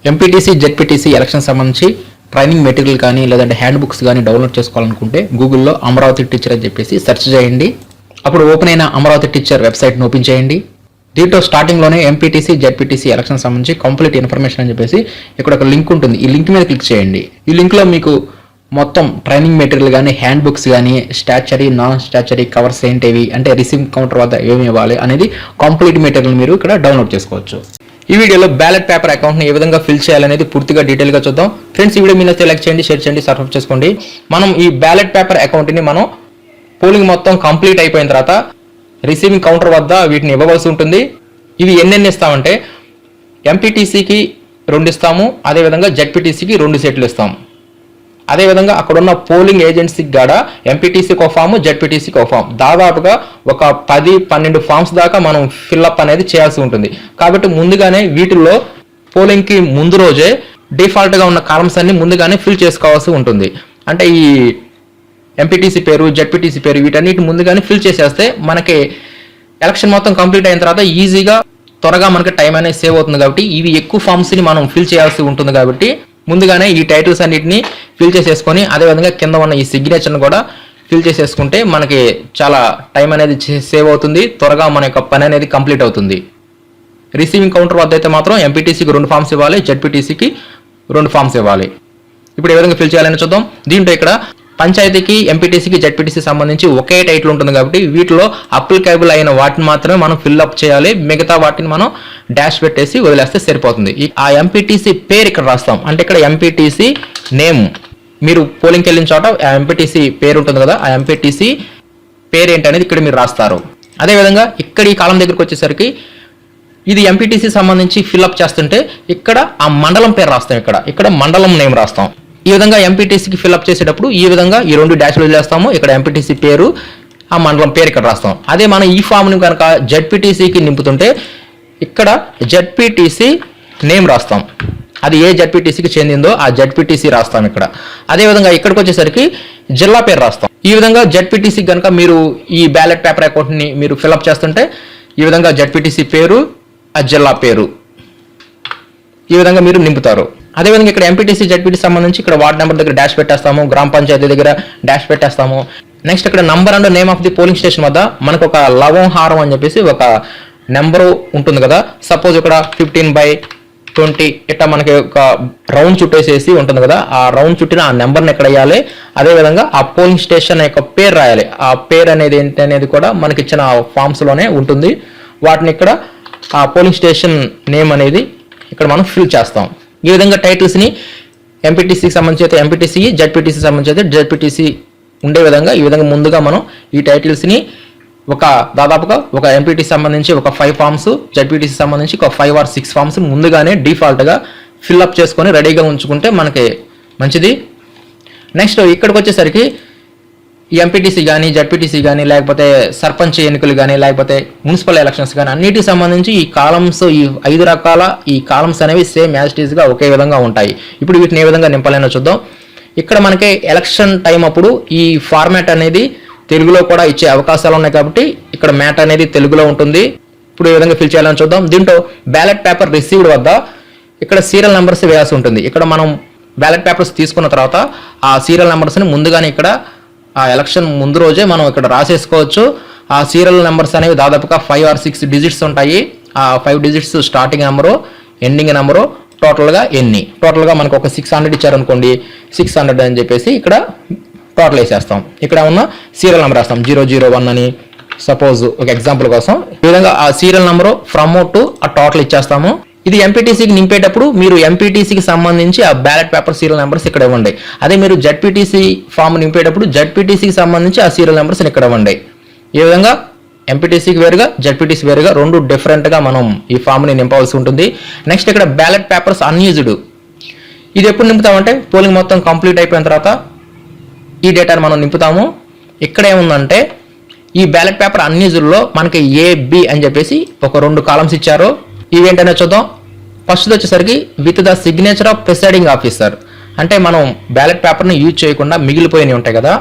MPTC ZPTC election సంబంధించి training material కానీ లేదంటే హ్యాండ్ బుక్స్ కానీ డౌన్లోడ్ చేసుకోవాలనుకుంటే గూగుల్లో అమరావతి టీచర్ అని చెప్పేసి సెర్చ్ చేయండి. అప్పుడు ఓపెన్ అయిన అమరావతి టీచర్ వెబ్సైట్ని ఓపెన్ చేయండి. దీంట్లో స్టార్టింగ్లోనే ఎంపీటీసీ జెడ్పీటీసీ ఎలక్షన్ సంబంధించి కంప్లీట్ ఇన్ఫర్మేషన్ అని చెప్పేసి ఇక్కడ ఒక లింక్ ఉంటుంది. ఈ లింక్ మీద క్లిక్ చేయండి. ఈ లింక్లో మీకు మొత్తం ట్రైనింగ్ మెటీరియల్ కానీ హ్యాండ్ బుక్స్ కానీ స్టాచరీ నాన్ స్టాచరీ కవర్స్ ఏంటివి అంటే రిసీవింగ్ కౌంటర్ వద్ద ఏమి ఇవ్వాలి అనేది కంప్లీట్ మెటీరియల్ మీరు ఇక్కడ డౌన్లోడ్ చేసుకోవచ్చు. ఈ వీడియోలో బ్యాలెట్ పేపర్ అకౌంట్ని ఏ విధంగా ఫిల్ చేయాలనేది పూర్తిగా డీటెయిల్గా చూద్దాం. ఫ్రెండ్స్, ఈ వీడియో మీరు లైక్ చేయండి, షేర్ చేయండి, సబ్స్క్రైబ్ చేసుకోండి. మనం ఈ బ్యాలెట్ పేపర్ అకౌంట్ని మనం పోలింగ్ మొత్తం కంప్లీట్ అయిపోయిన తర్వాత రిసీవింగ్ కౌంటర్ వద్ద వీటిని ఇవ్వవలసి ఉంటుంది. ఇవి ఎన్నెన్ని ఇస్తామంటే ఎంపీటీసీకి 2 ఇస్తాము, అదేవిధంగా జెడ్పీటీసీకి 2 సెట్లు ఇస్తాము. అదేవిధంగా అక్కడున్న పోలింగ్ ఏజెన్సీకి కూడా ఎంపీటీసీకి ఒక ఫామ్, జెడ్పీటీసీకి ఒక ఫామ్, దాదాపుగా ఒక 10-12 ఫామ్స్ దాకా మనం ఫిల్అప్ అనేది చేయాల్సి ఉంటుంది. కాబట్టి ముందుగానే వీటిల్లో పోలింగ్కి ముందు రోజే డిఫాల్ట్గా ఉన్న కాలమ్స్ అన్ని ముందుగానే ఫిల్ చేసుకోవాల్సి ఉంటుంది. అంటే ఈ ఎంపీటీసీ పేరు, జెడ్పీటీసీ పేరు వీటన్నిటి ముందుగానే ఫిల్ చేసేస్తే మనకి ఎలక్షన్ మొత్తం కంప్లీట్ అయిన తర్వాత ఈజీగా త్వరగా మనకి టైం అనేది సేవ్ అవుతుంది. కాబట్టి ఇవి ఎక్కువ ఫామ్స్ని మనం ఫిల్ చేయాల్సి ఉంటుంది. కాబట్టి ముందుగానే ఈ టైటిల్స్ అన్నిటిని ఫిల్ చేసేసుకొని అదేవిధంగా కింద ఉన్న ఈ సిగ్నేచర్ని కూడా ఫిల్ చేసేసుకుంటే మనకి చాలా టైం అనేది సేవ్ అవుతుంది. త్వరగా మన యొక్క పని అనేది కంప్లీట్ అవుతుంది. రిసీవింగ్ కౌంటర్ వద్ద అయితే మాత్రం ఎంపీటీసీకి 2 ఫామ్స్ ఇవ్వాలి, జెడ్పీటీసీకి 2 ఫామ్స్ ఇవ్వాలి. ఇప్పుడు ఏ విధంగా ఫిల్ చేయాలని చూద్దాం. దీంట్లో ఇక్కడ పంచాయతీకి, ఎంపీటీసీకి, జెడ్పీటీసీ సంబంధించి ఒకే టైటిల్ ఉంటుంది. కాబట్టి వీటిలో అప్లికేబుల్ అయిన వాటిని మాత్రమే మనం ఫిల్అప్ చేయాలి. మిగతా వాటిని మనం డాష్ పెట్టేసి వదిలేస్తే సరిపోతుంది. ఆ ఎంపీటీసీ పేరు ఇక్కడ రాస్తాం. అంటే ఇక్కడ ఎంపీటీసీ నేమ్, మీరు పోలింగ్కి వెళ్ళిన చోట ఆ ఎంపీటీసీ పేరు ఉంటుంది కదా, ఆ ఎంపీటీసీ పేరు ఏంటనేది ఇక్కడ మీరు రాస్తారు. అదేవిధంగా ఇక్కడ ఈ కాలం దగ్గరికి వచ్చేసరికి ఇది ఎంపీటీసీ సంబంధించి ఫిల్అప్ చేస్తుంటే ఇక్కడ ఆ మండలం పేరు రాస్తాం. ఇక్కడ మండలం నేమ్ రాస్తాం. ఈ విధంగా ఎంపీటీసీకి ఫిల్అప్ చేసేటప్పుడు ఈ విధంగా ఈ 2 డాష్లు వదిలేస్తాము. ఇక్కడ ఎంపీటీసీ పేరు, ఆ మండలం పేరు ఇక్కడ రాస్తాం. అదే మనం ఈ ఫామ్ని కనుక జెడ్పీటీసీకి నింపుతుంటే ఇక్కడ జెడ్పీటీసీ నేమ్ రాస్తాం. అది ఏ జెడ్పీటీసీకి చెందిందో ఆ జెడ్పీటీసీ రాస్తాం ఇక్కడ. అదేవిధంగా ఇక్కడికి వచ్చేసరికి జిల్లా పేరు రాస్తాం. ఈ విధంగా జెడ్పీటీసీ కనుక మీరు ఈ బ్యాలెట్ పేపర్ అకౌంట్ని మీరు ఫిల్అప్ చేస్తుంటే ఈ విధంగా జెడ్పీటీసీ పేరు, ఆ జిల్లా పేరు ఈ విధంగా మీరు నింపుతారు. అదేవిధంగా ఇక్కడ ఎంపీటీసీ, జెడ్పీటీసీ సంబంధించి ఇక్కడ వార్డ్ నెంబర్ దగ్గర డాష్ పెట్టేస్తాము, గ్రామ పంచాయతీ దగ్గర డాష్ పెట్టేస్తాము. నెక్స్ట్ ఇక్కడ number and name of the polling station వద్ద మనకు ఒక లవంహారం అని చెప్పేసి ఒక నెంబరు ఉంటుంది కదా. సపోజ్ ఇక్కడ 15/20 ఇట్లా మనకి ఒక రౌండ్ చుట్టేసేసి ఉంటుంది కదా. ఆ రౌండ్ చుట్టిన ఆ నెంబర్ని ఎక్కడ వేయాలి, అదేవిధంగా ఆ పోలింగ్ స్టేషన్ యొక్క పేరు రాయాలి. ఆ పేరు అనేది ఏంటి అనేది కూడా మనకి ఇచ్చిన ఫామ్స్లోనే ఉంటుంది. వాటిని ఇక్కడ ఆ పోలింగ్ స్టేషన్ నేమ్ అనేది ఇక్కడ మనం ఫిల్ చేస్తాం. ఈ విధంగా టైటిల్స్ని ఎంపీటీసీకి సంబంధించి అయితే ఎంపీటీసీ, జెడ్పీటీసీ సంబంధించి అయితే జెడ్పీటీసీ ఉండే విధంగా ఈ విధంగా ముందుగా మనం ఈ టైటిల్స్ని దాదాపుగా ఒక ఎంపీటీసీ సంబంధించి ఒక 5 ఫామ్స్, జెడ్పీటీసీ సంబంధించి ఒక 5 or 6 ఫామ్స్ ముందుగానే డిఫాల్ట్గా ఫిల్అప్ చేసుకొని రెడీగా ఉంచుకుంటే మనకి మంచిది. నెక్స్ట్ ఇక్కడికి వచ్చేసరికి ఈ ఎంపీటీసీ కానీ, జెడ్పీటీసీ కానీ, లేకపోతే సర్పంచ్ ఎన్నికలు కానీ, లేకపోతే మున్సిపల్ ఎలక్షన్స్ కానీ అన్నిటికి సంబంధించి ఈ కాలమ్స్, ఈ 5 రకాల ఈ కాలమ్స్ అనేవి సేమ్ యాజ్ ఇట్ ఈస్గా ఒకే విధంగా ఉంటాయి. ఇప్పుడు వీటిని ఏ విధంగా నింపాలనో చూద్దాం. ఇక్కడ మనకి ఎలక్షన్ టైం అప్పుడు ఈ ఫార్మాట్ అనేది తెలుగులో కూడా ఇచ్చే అవకాశాలు ఉన్నాయి. కాబట్టి ఇక్కడ మ్యాట్ అనేది తెలుగులో ఉంటుంది. ఇప్పుడు ఏ విధంగా ఫిల్ చేయాలని చూద్దాం. దీంట్లో బ్యాలెట్ పేపర్ రిసీవ్డ్ వద్ద ఇక్కడ సీరియల్ నెంబర్స్ వేయాల్సి ఉంటుంది. ఇక్కడ మనం బ్యాలెట్ పేపర్స్ తీసుకున్న తర్వాత ఆ సీరియల్ నెంబర్స్ని ముందుగానే ఇక్కడ ఆ ఎలక్షన్ ముందు రోజే మనం ఇక్కడ రాసేసుకోవచ్చు. ఆ సీరియల్ నెంబర్స్ అనేవి దాదాపుగా 5 or 6 డిజిట్స్ ఉంటాయి. ఆ 5 digits starting number, ending number, టోటల్గా టోటల్గా మనకు ఒక 600 ఇచ్చారనుకోండి, 600 అని చెప్పేసి ఇక్కడ టోటల్ వేసేస్తాం. ఇక్కడ ఉన్న సీరియల్ నెంబర్ రాస్తాం 001 అని సపోజ్ ఒక ఎగ్జాంపుల్ కోసం. ఈ విధంగా ఆ సీరియల్ నెంబరు ఫ్రమ్ టు ఆ టోటల్ ఇచ్చేస్తాము. ఇది ఎంపీటీసీకి నింపేటప్పుడు మీరు ఎంపీటీసీకి సంబంధించి ఆ బ్యాలెట్ పేపర్ సీరియల్ నెంబర్స్ ఇక్కడ ఇవ్వండి. అదే మీరు జెడ్పీటీసీ ఫామ్ నింపేటప్పుడు జెడ్పీటీసీకి సంబంధించి ఆ సీరియల్ నెంబర్స్ ఇక్కడ ఇవ్వండి. ఈ విధంగా ఎంపీటీసీకి వేరుగా, జెడ్పీటీసీ వేరుగా 2 డిఫరెంట్గా మనం ఈ ఫామ్ని నింపవలసి ఉంటుంది. నెక్స్ట్ ఇక్కడ బ్యాలెట్ పేపర్స్ అన్యూజ్డ్, ఇది ఎప్పుడు నింపుతామంటే పోలింగ్ మొత్తం కంప్లీట్ అయిపోయిన తర్వాత ఈ డేటాను మనం నింపుతాము. ఇక్కడ ఏముందంటే ఈ బ్యాలెట్ పేపర్ అన్యూజ్డ్లో మనకి AB అని చెప్పేసి ఒక 2 కాలమ్స్ ఇచ్చారు. ఇవేంటనే చూద్దాం. ఫస్ట్ వచ్చేసరికి with the signature of presiding officer, అంటే మనం బ్యాలెట్ పేపర్ని యూజ్ చేయకుండా మిగిలిపోయినవి ఉంటాయి కదా,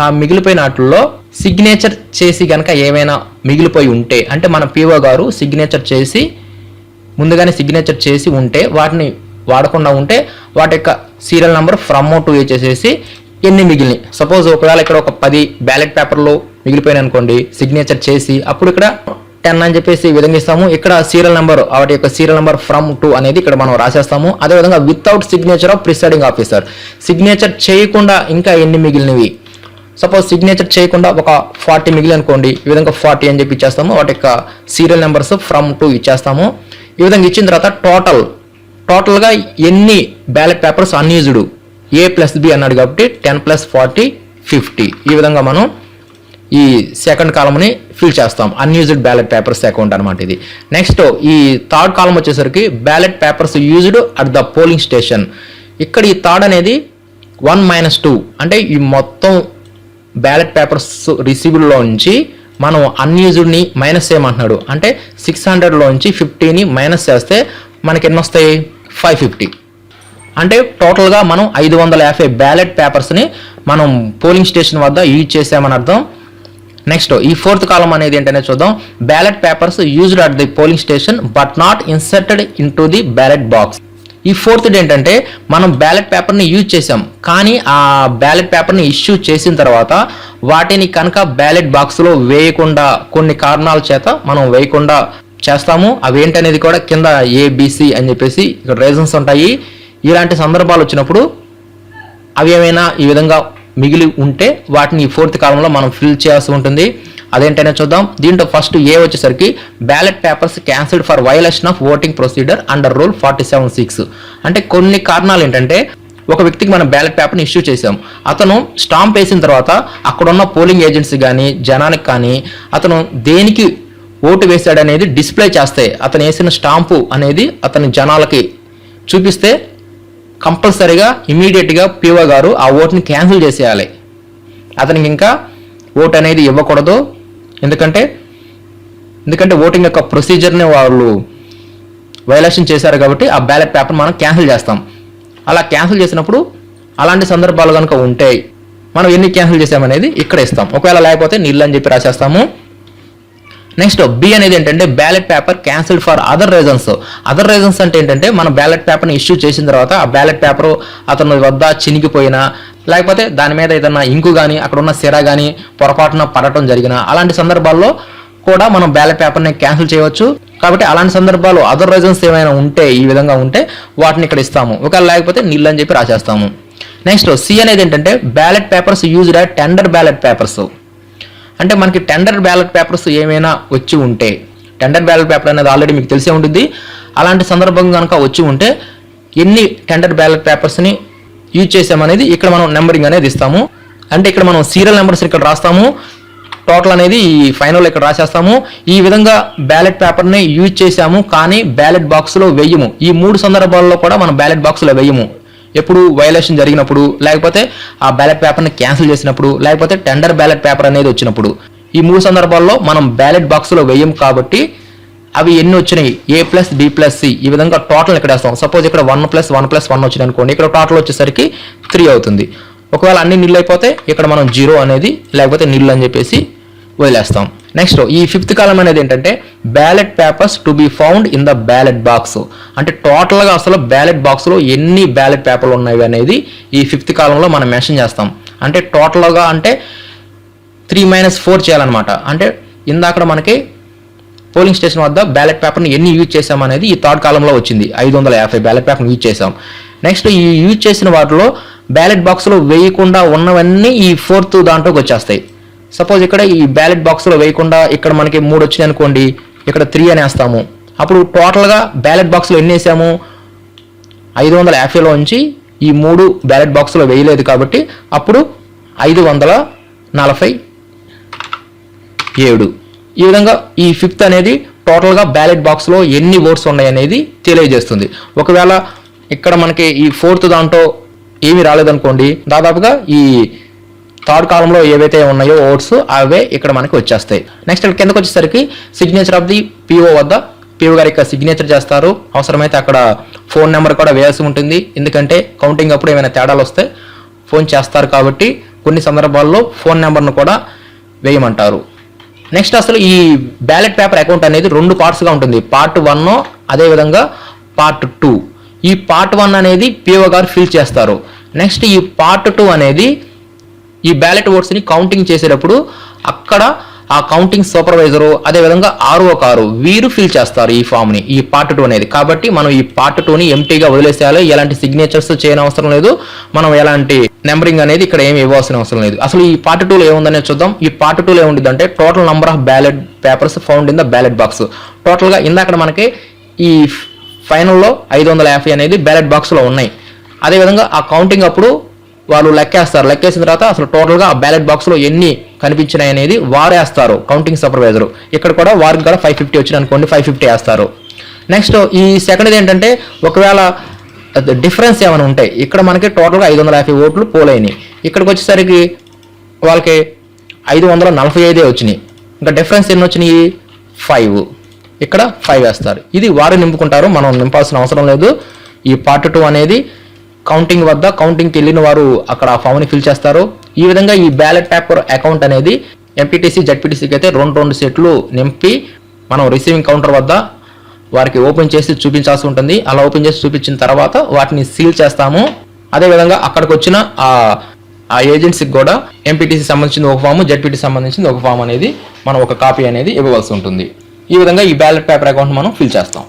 ఆ మిగిలిపోయిన వాటిల్లో సిగ్నేచర్ చేసి కనుక ఏమైనా మిగిలిపోయి ఉంటే, అంటే మన PO గారు సిగ్నేచర్ చేసి ముందుగానే సిగ్నేచర్ చేసి ఉంటే వాటిని వాడకుండా ఉంటే వాటి యొక్క సీరియల్ నెంబర్ ఫ్రమ్ టు చేసేసి ఎన్ని మిగిలినాయి, సపోజ్ ఒకవేళ ఇక్కడ ఒక 10 బ్యాలెట్ పేపర్లు మిగిలిపోయినాయి అనుకోండి, సిగ్నేచర్ చేసి అప్పుడు ఇక్కడ 10 అని చెప్పేసి ఈ విధంగా ఇస్తాము. ఇక్కడ సీరియల్ నెంబర్, వాటి యొక్క సీరియల్ నెంబర్ ఫ్రమ్ టు అనేది ఇక్కడ మనం రాసేస్తాము. అదేవిధంగా without signature of presiding officer, signature చేయకుండా ఇంకా ఎన్ని మిగిలినవి, సపోజ్ సిగ్నేచర్ చేయకుండా ఒక 40 మిగిలి అనుకోండి, ఈ విధంగా 40 అని చెప్పి ఇచ్చేస్తాము. వాటి యొక్క సీరియల్ నెంబర్స్ ఫ్రమ్ టు ఇచ్చేస్తాము. ఈ విధంగా ఇచ్చిన తర్వాత టోటల్గా ఎన్ని బ్యాలెట్ పేపర్స్ అన్యూజ్డ్, A+B అన్నాడు కాబట్టి 10+40 50. ఈ విధంగా మనం ఈ సెకండ్ కాలమ్ని ఫిల్ చేస్తాం. అన్యూజ్డ్ బ్యాలెట్ పేపర్స్ అకౌంట్ అనమాట ఇది. నెక్స్ట్ ఈ థర్డ్ కాలమ్ వచ్చేసరికి ballot papers used at the polling station. ఇక్కడ ఈ థర్డ్ అనేది 1-2 అంటే ఈ మొత్తం బ్యాలెట్ పేపర్స్ రిసీవ్డ్లో నుంచి మనం అన్యూజ్డ్ని మైనస్ చేయమంటున్నాడు. అంటే 600లో నుంచి 50ని మైనస్ చేస్తే మనకి ఎన్ని వస్తాయి, 550. అంటే టోటల్గా మనం 550 బ్యాలెట్ పేపర్స్ని మనం పోలింగ్ స్టేషన్ వద్ద యూజ్ చేసామని అర్థం. నెక్స్ట్ ఈ ఫోర్త్ కాలం అనేది ఏంటనే చూద్దాం. Ballot papers used at the polling station but not inserted in to the ballot box. ఈ ఫోర్త్ ఏంటంటే మనం బ్యాలెట్ పేపర్ని యూజ్ చేసాం, కానీ ఆ బ్యాలెట్ పేపర్ని ఇష్యూ చేసిన తర్వాత వాటిని కనుక బ్యాలెట్ బాక్స్లో వేయకుండా, కొన్ని కారణాల చేత మనం వేయకుండా చేస్తాము. అవి ఏంటనేది కూడా కింద ABC అని చెప్పేసి ఇక్కడ రీజన్స్ ఉంటాయి. ఇలాంటి సందర్భాలు వచ్చినప్పుడు అవి ఏమైనా ఈ విధంగా మిగిలి ఉంటే వాటిని ఈ ఫోర్త్ కాలంలో మనం ఫిల్ చేయాల్సి ఉంటుంది. అదేంటనే చూద్దాం. దీంట్లో ఫస్ట్ ఏ వచ్చేసరికి ballot papers cancelled for violation of voting procedure under rule 47(6). అంటే కొన్ని కారణాలు ఏంటంటే, ఒక వ్యక్తికి మనం బ్యాలెట్ పేపర్ని ఇష్యూ చేసాం, అతను స్టాంప్ వేసిన తర్వాత అక్కడున్న పోలింగ్ ఏజెంట్స్ కానీ జనానికి కానీ అతను దేనికి ఓటు వేశాడనేది డిస్ప్లే చేస్తే, అతను వేసిన స్టాంపు అనేది అతని జనాలకి చూపిస్తే కంపల్సరీగా ఇమీడియట్గా పిఓ గారు ఆ ఓటుని క్యాన్సిల్ చేసేయాలి. అతనికి ఇంకా ఓటు అనేది ఇవ్వకూడదు. ఎందుకంటే ఓటింగ్ యొక్క ప్రొసీజర్ని వాళ్ళు వైలేషన్ చేశారు కాబట్టి ఆ బ్యాలెట్ పేపర్ మనం క్యాన్సిల్ చేస్తాం. అలా క్యాన్సిల్ చేసినప్పుడు అలాంటి సందర్భాలు కనుక ఉంటే మనం ఎన్ని క్యాన్సిల్ చేసామనేది ఇక్కడ ఇస్తాం. ఒకవేళ లేకపోతే నిల్ అని చెప్పి రాసేస్తాము. నెక్స్ట్ బి అనేది ఏంటంటే ballot paper cancelled for other reasons. Other reasons అంటే ఏంటంటే మనం బ్యాలెట్ పేపర్ని ఇష్యూ చేసిన తర్వాత ఆ బ్యాలెట్ పేపర్ అతని వద్ద చినిగిపోయినా, లేకపోతే దాని మీద ఏదైనా ఇంకు కానీ అక్కడ ఉన్న సిరా కానీ పొరపాటున పడటం జరిగిన, అలాంటి సందర్భాల్లో కూడా మనం బ్యాలెట్ పేపర్ని క్యాన్సిల్ చేయవచ్చు. కాబట్టి అలాంటి సందర్భాలు అదర్ రీజన్స్ ఏమైనా ఉంటే, ఈ విధంగా ఉంటే వాటిని ఇక్కడ ఇస్తాము. ఒకవేళ లేకపోతే నిల్ అని చెప్పి రాసేస్తాము. నెక్స్ట్ సి అనేది ఏంటంటే ballot papers used at tender ballot papers. అంటే మనకి టెండర్ బ్యాలెట్ పేపర్స్ ఏమైనా వచ్చి ఉంటే, టెండర్ బ్యాలెట్ పేపర్ అనేది ఆల్రెడీ మీకు తెలిసే ఉంటుంది. అలాంటి సందర్భం కనుక వచ్చి ఉంటే ఎన్ని టెండర్ బ్యాలెట్ పేపర్స్ని యూజ్ చేసామనేది ఇక్కడ మనం నెంబరింగ్ అనేది ఇస్తాము. అంటే ఇక్కడ మనం సీరియల్ నెంబర్స్ ఇక్కడ రాస్తాము, టోటల్ అనేది ఈ ఫైనల్ ఇక్కడ రాసేస్తాము. ఈ విధంగా బ్యాలెట్ పేపర్ని యూజ్ చేసాము కానీ బ్యాలెట్ బాక్స్లో వేయము. ఈ 3 సందర్భాల్లో కూడా మనం బ్యాలెట్ బాక్స్లో వేయము. ఎప్పుడు వైలేషన్ జరిగినప్పుడు, లేకపోతే ఆ బ్యాలెట్ పేపర్ని క్యాన్సిల్ చేసినప్పుడు, లేకపోతే టెండర్ బ్యాలెట్ పేపర్ అనేది వచ్చినప్పుడు, ఈ 3 సందర్భాల్లో మనం బ్యాలెట్ బాక్స్లో వేయం. కాబట్టి అవి ఎన్ని వచ్చినాయి, A+B+C ఈ విధంగా టోటల్ ఇక్కడ వేస్తాం. సపోజ్ ఇక్కడ 1+1+1 వచ్చింది అనుకోండి, ఇక్కడ టోటల్ వచ్చేసరికి 3 అవుతుంది. ఒకవేళ అన్ని నిల్ అయిపోతే ఇక్కడ మనం 0 అనేది, లేకపోతే నిల్ అని చెప్పేసి వదిలేస్తాం. నెక్స్ట్ ఈ 5th కాలం అనేది ఏంటంటే ballot papers to be found in the ballot box. అంటే టోటల్గా అసలు బ్యాలెట్ బాక్స్లో ఎన్ని బ్యాలెట్ పేపర్లు ఉన్నాయి అనేది ఈ 5th కాలంలో మనం మెన్షన్ చేస్తాం. అంటే టోటల్గా అంటే 3-4 చేయాలన్నమాట. అంటే ఇందాక మనకి పోలింగ్ స్టేషన్ వద్ద బ్యాలెట్ పేపర్ని ఎన్ని యూజ్ చేసామనేది ఈ 3rd కాలంలో వచ్చింది. 550 బ్యాలెట్ పేపర్ని యూజ్ చేసాం. నెక్స్ట్ ఈ యూజ్ చేసిన వాటిలో బ్యాలెట్ బాక్స్లో వేయకుండా ఉన్నవన్నీ ఈ 4th దాంట్లోకి వచ్చేస్తాయి. సపోజ్ ఇక్కడ ఈ బ్యాలెట్ బాక్స్లో వేయకుండా ఇక్కడ మనకి 3 వచ్చినాయి అనుకోండి, ఇక్కడ 3 అని వేస్తాము. అప్పుడు టోటల్గా బ్యాలెట్ బాక్స్లో ఎన్ని వేసాము, 550లో నుంచి ఈ 3 బ్యాలెట్ బాక్స్లో వేయలేదు కాబట్టి అప్పుడు 547. ఈ విధంగా ఈ 5th అనేది టోటల్గా బ్యాలెట్ బాక్స్లో ఎన్ని ఓట్స్ ఉన్నాయి అనేది తెలియజేస్తుంది. ఒకవేళ ఇక్కడ మనకి ఈ 4th దాంట్లో ఏమీ రాలేదనుకోండి, దాదాపుగా ఈ 3rd కాలంలో ఏవైతే ఉన్నాయో ఓట్స్ అవే ఇక్కడ మనకి వచ్చేస్తాయి. నెక్స్ట్ ఇక్కడ కిందకు వచ్చేసరికి సిగ్నేచర్ ఆఫ్ ది పిఓ వద్ద పిఓ గారి యొక్క సిగ్నేచర్ చేస్తారు. అవసరమైతే అక్కడ ఫోన్ నెంబర్ కూడా వేయాల్సి ఉంటుంది. ఎందుకంటే కౌంటింగ్ అప్పుడు ఏమైనా తేడాలు వస్తే ఫోన్ చేస్తారు కాబట్టి కొన్ని సందర్భాల్లో ఫోన్ నెంబర్ను కూడా వేయమంటారు. నెక్స్ట్ అసలు ఈ బ్యాలెట్ పేపర్ అకౌంట్ అనేది 2 పార్ట్స్గా ఉంటుంది. పార్ట్ 1 అదేవిధంగా పార్ట్ 2. ఈ పార్ట్ 1 అనేది పిఓ గారు ఫిల్ చేస్తారు. నెక్స్ట్ ఈ పార్ట్ 2 అనేది ఈ బ్యాలెట్ ఓట్స్ని కౌంటింగ్ చేసేటప్పుడు అక్కడ ఆ కౌంటింగ్ సూపర్వైజరు అదేవిధంగా ఆర్ఓ గారు వీరు ఫిల్ చేస్తారు ఈ ఫామ్ని, ఈ పార్ట్ 2 అనేది. కాబట్టి మనం ఈ పార్ట్ 2ని ఎంటీగా వదిలేసేయాలి. ఎలాంటి సిగ్నేచర్స్ చేయని అవసరం లేదు, మనం ఎలాంటి నెంబరింగ్ అనేది ఇక్కడ ఏమి ఇవ్వాల్సిన అవసరం లేదు. అసలు ఈ పార్ట్ 2లో ఏముందనేది చూద్దాం. ఈ పార్ట్ 2లో ఏముంటుందంటే total number of ballot papers found in the ballot box. టోటల్గా ఇందాక మనకి ఈ ఫైనల్లో 550 అనేది బ్యాలెట్ బాక్స్లో ఉన్నాయి. అదేవిధంగా ఆ కౌంటింగ్ అప్పుడు వాళ్ళు లెక్కేస్తారు. లెక్కేసిన తర్వాత అసలు టోటల్గా ఆ బ్యాలెట్ బాక్స్లో ఎన్ని కనిపించినాయి అనేది వారేస్తారు కౌంటింగ్ సూపర్వైజర్. ఇక్కడ కూడా వారికి కూడా 550 వచ్చింది అనుకోండి, 550 వేస్తారు. నెక్స్ట్ ఈ సెకండ్ ఏంటంటే ఒకవేళ డిఫరెన్స్ ఏమైనా ఉంటాయి. ఇక్కడ మనకి టోటల్గా 550 ఓట్లు పోలైనాయి. ఇక్కడికి వచ్చేసరికి వాళ్ళకి 545 వచ్చినాయి. ఇంకా డిఫరెన్స్ ఎన్ని వచ్చినాయి? 5. ఇక్కడ 5 వేస్తారు. ఇది వారు నింపుకుంటారు, మనం నింపాల్సిన అవసరం లేదు. ఈ పార్ట్ 2 అనేది కౌంటింగ్ వద్ద కౌంటింగ్కి వెళ్ళిన వారు అక్కడ ఆ ఫామ్ని ఫిల్ చేస్తారు. ఈ విధంగా ఈ బ్యాలెట్ పేపర్ అకౌంట్ అనేది ఎంపీటీసీ జడ్పీటీసీకి అయితే 2 సెట్లు నింపి మనం రిసీవింగ్ కౌంటర్ వద్ద వారికి ఓపెన్ చేసి చూపించాల్సి ఉంటుంది. అలా ఓపెన్ చేసి చూపించిన తర్వాత వాటిని సీల్ చేస్తాము. అదేవిధంగా అక్కడికి వచ్చిన ఆ ఏజెన్సీకి కూడా ఎంపీటీసీ సంబంధించిన ఒక ఫామ్, జడ్పీటీసీ సంబంధించిన ఒక ఫామ్ అనేది మనం ఒక కాపీ అనేది ఇవ్వవలసి ఉంటుంది. ఈ విధంగా ఈ బ్యాలెట్ పేపర్ అకౌంట్ మనం ఫిల్ చేస్తాం.